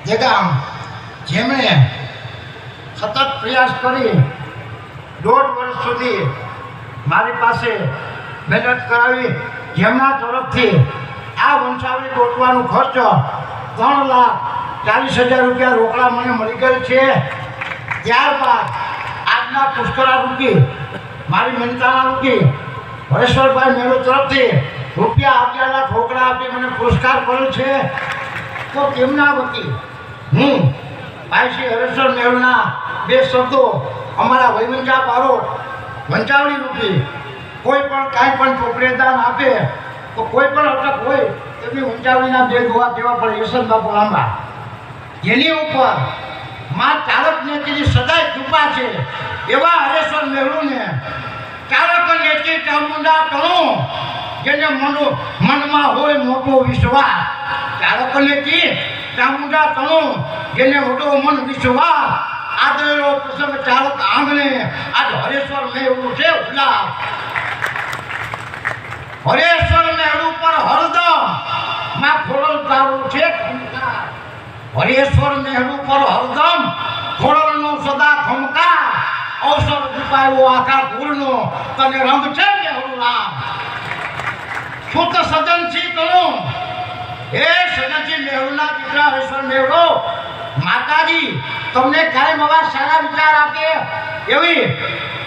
દેગામ જેમણે સતત પ્રયાસ કરી 1.5 વર્ષ સુધી મારી પાસે મહેનત કરાવી, જેમના તરફથી આ વંશાવળી ગોઠવાનો ખર્ચ 3,40,000 રૂપિયા રોકડા મને મળી ગયેલ છે। ત્યારબાદ આજના પુષ્કળા રૂપી મારી મહેનતાના રૂપી હરેશ્વરભાઈ મેળો તરફથી રૂપિયા 11 લાખ રોકડા આપી મને પુરસ્કાર કર્યો છે। તો તેમના વતી હું ભાઈ શ્રી હરેશ્વર મેળોના 2 શબ્દો અમારા વૈવંજા બારોટ વંચાવણી રૂપી કોઈ પણ કાંઈ પણ ચોપડેદાન આપે તો કોઈ પણ અટક હોય તેમની વંચાવણીના 2 દુઆ દેવા પડે। યશવંત બાપુ લાંબા જેની ઉપર માં ચાલક નેતીની સદાય કૃપા છે એવા હરેશ્વર મેળુને ચાલક નેતી ચામુંડા તણું જેને મનમાં હોય મોટો વિશ્વાસ, ચાલક નેતી ચામુંડા તણું જેને મોટો મન વિશ્વાસ, આદરેલો પ્રસંગ ચાલક આંગણે આજ હરેશ્વર મેળું છે ઉલ્લાસ। હરેશ્વર મેળું પર હરદમ માં ખોડલ તારું છે ખમકાર, હરેશ્વર મેળું પર હરદમ ખોડલનો સદા ખમકાર, અવસર દુપાયો આખા પૂરનો તને રંગ છે મેળું રામ। શુદ્ધ સજનસિંહ કહું હે સજનસિંહ મેળુના દીકરા હરેશ્વર મેળો, માતાજી તમને કાયમ આવા સારા વિચાર આપે એવી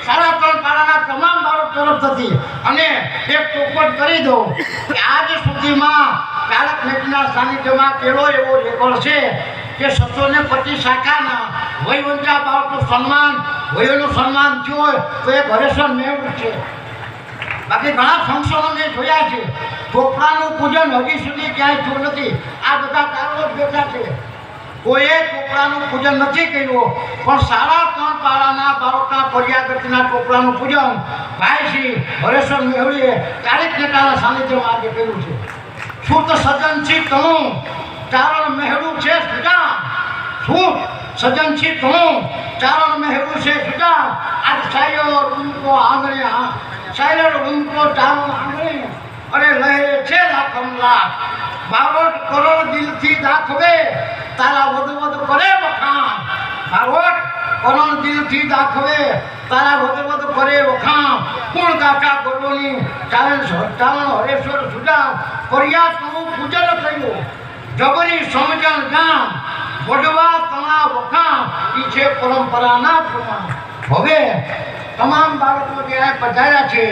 3.5 પાડાના તમામ બાળક તરફથી અને એક ચોખવટ કરી દઉં કે આજ સુધીમાં ચાલક નેતીના સાનિધ્યમાં કેળો એવો રેકોર્ડ છે કે 725 શાખાના વયવંચા બાળકનું સન્માન, વયોનું સન્માન થયું હોય તો એક હરેશ્વર મેળું છે। બાકી ઘણા ફંક્શનો મેં જોયા છે, ચોપડાનું પૂજન હજી સુધી ક્યાંય થયું નથી। આ બધા કારણો જ બેઠા છે, કોઈએ ચોપડાનું પૂજન નથી કર્યું, પણ 3.5 પાડાના બાળકના પર્યાગતિના ચોપડાનું પૂજન ભાઈ શ્રી હરેશ્વર મેળવીએ ચાલક નેતાના સાનિધ્યમાં આજે કર્યું છે। શુદ્ધ સજનસિંહ તણું ચારણ મહેડું છે સુજાન, શુદ્ધ સજનસિંહ તણું ચારણ મહેડું છે સુજાન, આજ સાયો રૂમકો આંગણે સાયર રૂમકો ચારણ આંગણે અરે લહેરે છે લાખમ લાખ, બારોટ કરોડ દિલથી દાખવે તારા વધ કરે વખાણ, બારોટ કરોડ દિલથી દાખવે તારા વધ કરે વખાણ, કોણ ગાતા ગોડોની ચારણ હરેશ્વર સુજાન કર્યા તણું પૂજન કર્યું, જબરી સમજણ ગામ વડવા તણા વખાણ ઈ છે પરંપરાના પ્રમાણ। હવે તમામ બાળકો જે આ પધાર્યા છે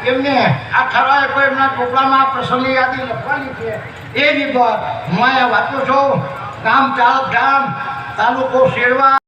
એમને આ ઠરાવે કોઈ એમના ચોપડામાં પ્રસંગની યાદી લખવાની છે એ વિગત હું અહીંયા વાંચું છું। ગામ ચાલક ગામ, તાલુકો શેરવા।